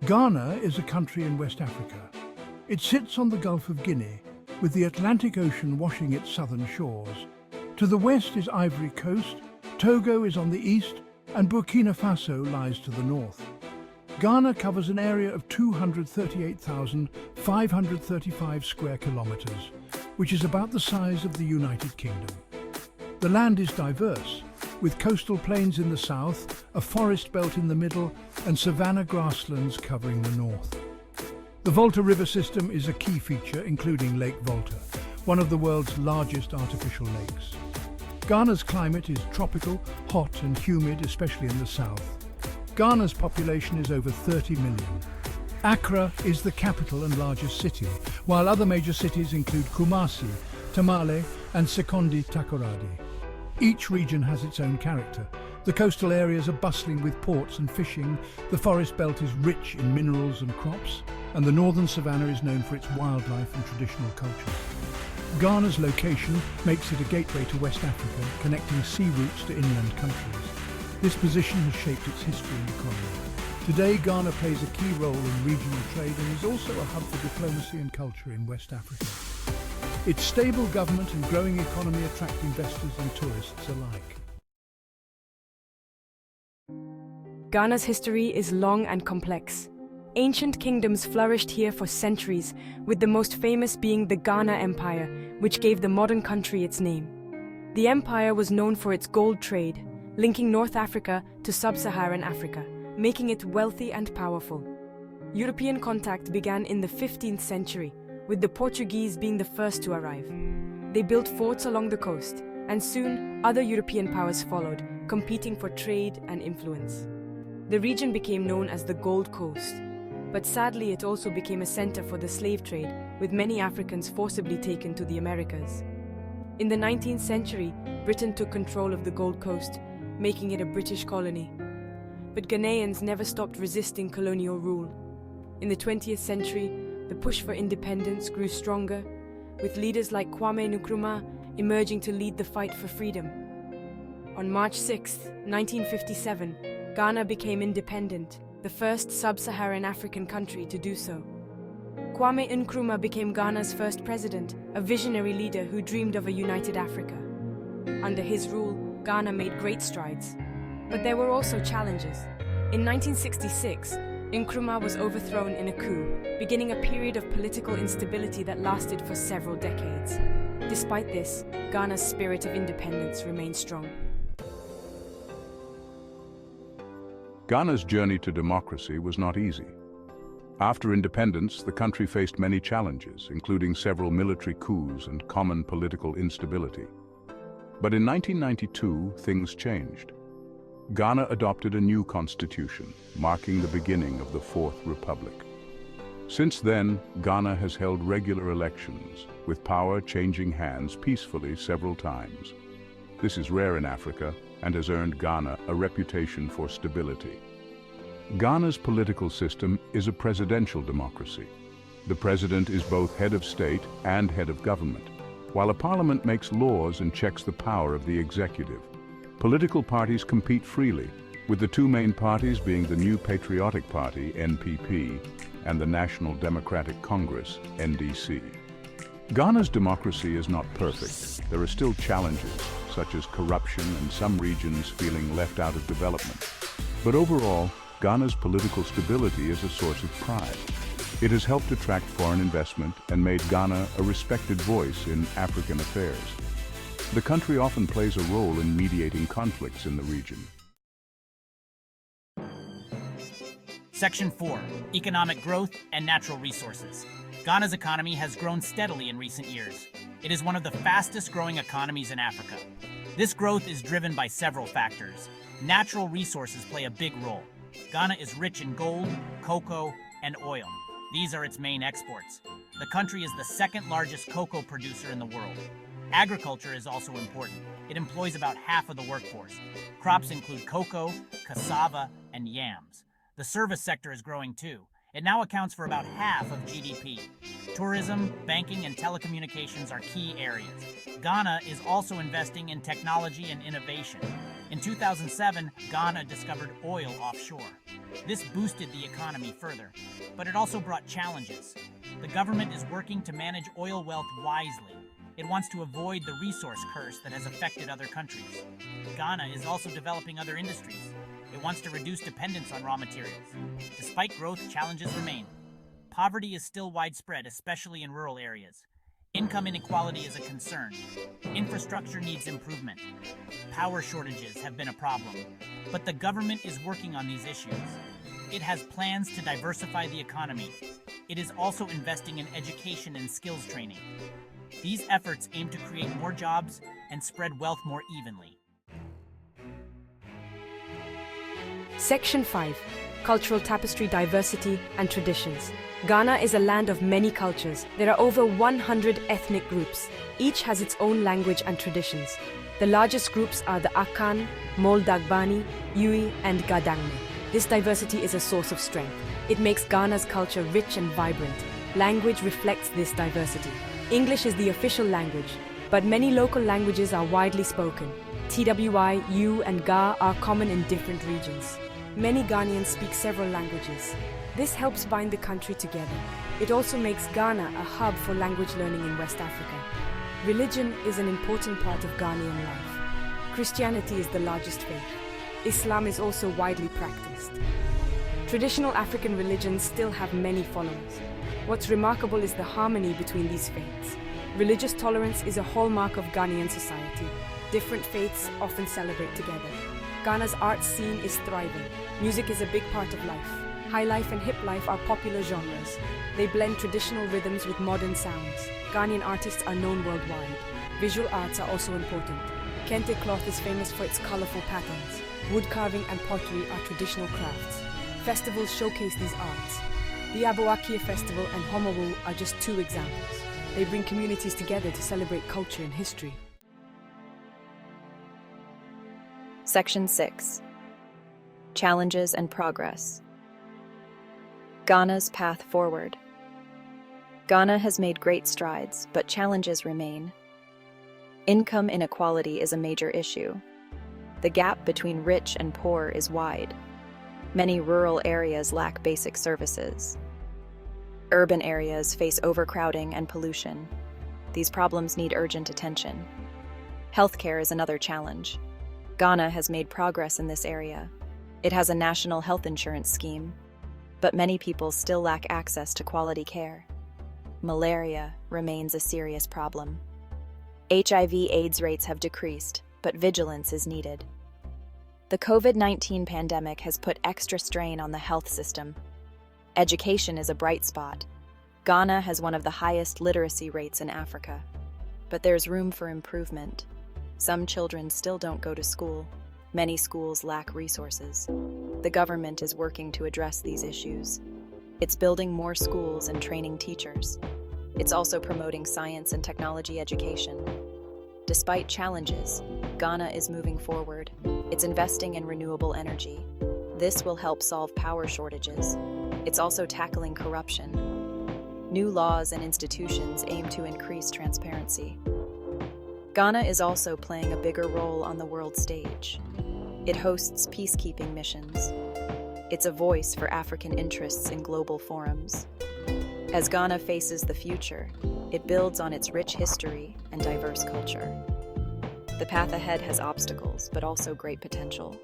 Ghana is a country in West Africa. It sits on the Gulf of Guinea, with the Atlantic Ocean washing its southern shores. To the west is Ivory Coast, Togo is on the east, and Burkina Faso lies to the north. Ghana covers an area of 238,535 square kilometers, which is about the size of the United Kingdom. The land is diverse, with coastal plains in the south, a forest belt in the middle, and savanna grasslands covering the north. The Volta River system is a key feature, including Lake Volta, one of the world's largest artificial lakes. Ghana's climate is tropical, hot and humid, especially in the south. Ghana's population is over 30 million. Accra is the capital and largest city, while other major cities include Kumasi, Tamale, and Sekondi Takoradi. Each region has its own character. The coastal areas are bustling with ports and fishing, the forest belt is rich in minerals and crops, and the northern savanna is known for its wildlife and traditional culture. Ghana's location makes it a gateway to West Africa, connecting sea routes to inland countries. This position has shaped its history and economy. Today, Ghana plays a key role in regional trade and is also a hub for diplomacy and culture in West Africa. Its stable government and growing economy attract investors and tourists alike. Ghana's history is long and complex. Ancient kingdoms flourished here for centuries, with the most famous being the Ghana Empire, which gave the modern country its name. The empire was known for its gold trade, linking North Africa to sub-Saharan Africa, making it wealthy and powerful. European contact began in the 15th century, with the Portuguese being the first to arrive. They built forts along the coast, and soon other European powers followed, competing for trade and influence. The region became known as the Gold Coast, but sadly it also became a center for the slave trade, with many Africans forcibly taken to the Americas. In the 19th century, Britain took control of the Gold Coast, making it a British colony. But Ghanaians never stopped resisting colonial rule. In the 20th century, the push for independence grew stronger, with leaders like Kwame Nkrumah emerging to lead the fight for freedom. On March 6, 1957, Ghana became independent, the first sub-Saharan African country to do so. Kwame Nkrumah became Ghana's first president, a visionary leader who dreamed of a united Africa. Under his rule, Ghana made great strides. But there were also challenges. In 1966, Nkrumah was overthrown in a coup, beginning a period of political instability that lasted for several decades. Despite this, Ghana's spirit of independence remained strong. Ghana's journey to democracy was not easy. After independence, the country faced many challenges, including several military coups and common political instability. But in 1992, things changed. Ghana adopted a new constitution, marking the beginning of the Fourth Republic. Since then, Ghana has held regular elections, with power changing hands peacefully several times. This is rare in Africa and has earned Ghana a reputation for stability. Ghana's political system is a presidential democracy. The president is both head of state and head of government, while a parliament makes laws and checks the power of the executive. Political parties compete freely, with the two main parties being the New Patriotic Party, NPP, and the National Democratic Congress, NDC. Ghana's democracy is not perfect. There are still challenges, such as corruption and some regions feeling left out of development. But overall, Ghana's political stability is a source of pride. It has helped attract foreign investment and made Ghana a respected voice in African affairs. The country often plays a role in mediating conflicts in the region. Section 4. Economic Growth and Natural Resources. Ghana's economy has grown steadily in recent years. It is one of the fastest growing economies in Africa. This growth is driven by several factors. Natural resources play a big role. Ghana is rich in gold, cocoa, and oil. These are its main exports. The country is the second largest cocoa producer in the world. Agriculture is also important. It employs about half of the workforce. Crops include cocoa, cassava, and yams. The service sector is growing too. It now accounts for about half of GDP. Tourism, banking, and telecommunications are key areas. Ghana is also investing in technology and innovation. In 2007, Ghana discovered oil offshore. This boosted the economy further, but it also brought challenges. The government is working to manage oil wealth wisely. It wants to avoid the resource curse that has affected other countries. Ghana is also developing other industries. It wants to reduce dependence on raw materials. Despite growth, challenges remain. Poverty is still widespread, especially in rural areas. Income inequality is a concern. Infrastructure needs improvement. Power shortages have been a problem. But the government is working on these issues. It has plans to diversify the economy. It is also investing in education and skills training. These efforts aim to create more jobs and spread wealth more evenly. Section 5. Cultural tapestry, diversity, and traditions. Ghana is a land of many cultures. There are over 100 ethnic groups. Each has its own language and traditions. The largest groups are the Akan, Moldagbani, Yui, and Gadangme. This diversity is a source of strength. It makes Ghana's culture rich and vibrant. Language reflects this diversity. English is the official language, but many local languages are widely spoken. TWI, Yu, and Ga are common in different regions. Many Ghanaians speak several languages. This helps bind the country together. It also makes Ghana a hub for language learning in West Africa. Religion is an important part of Ghanaian life. Christianity is the largest faith. Islam is also widely practiced. Traditional African religions still have many followers. What's remarkable is the harmony between these faiths. Religious tolerance is a hallmark of Ghanaian society. Different faiths often celebrate together. Ghana's art scene is thriving. Music is a big part of life. High life and hip life are popular genres. They blend traditional rhythms with modern sounds. Ghanaian artists are known worldwide. Visual arts are also important. Kente cloth is famous for its colorful patterns. Wood carving and pottery are traditional crafts. Festivals showcase these arts. The Aboakie Festival and Homowo are just two examples. They bring communities together to celebrate culture and history. Section 6. Challenges and Progress. Ghana's path forward. Ghana has made great strides, but challenges remain. Income inequality is a major issue. The gap between rich and poor is wide. Many rural areas lack basic services. Urban areas face overcrowding and pollution. These problems need urgent attention. Healthcare is another challenge. Ghana has made progress in this area. It has a national health insurance scheme, but many people still lack access to quality care. Malaria remains a serious problem. HIV/AIDS rates have decreased, but vigilance is needed. The COVID-19 pandemic has put extra strain on the health system. Education is a bright spot. Ghana has one of the highest literacy rates in Africa, but there's room for improvement. Some children still don't go to school. Many schools lack resources. The government is working to address these issues. It's building more schools and training teachers. It's also promoting science and technology education. Despite challenges, Ghana is moving forward. It's investing in renewable energy. This will help solve power shortages. It's also tackling corruption. New laws and institutions aim to increase transparency. Ghana is also playing a bigger role on the world stage. It hosts peacekeeping missions. It's a voice for African interests in global forums. As Ghana faces the future, it builds on its rich history and diverse culture. The path ahead has obstacles, but also great potential.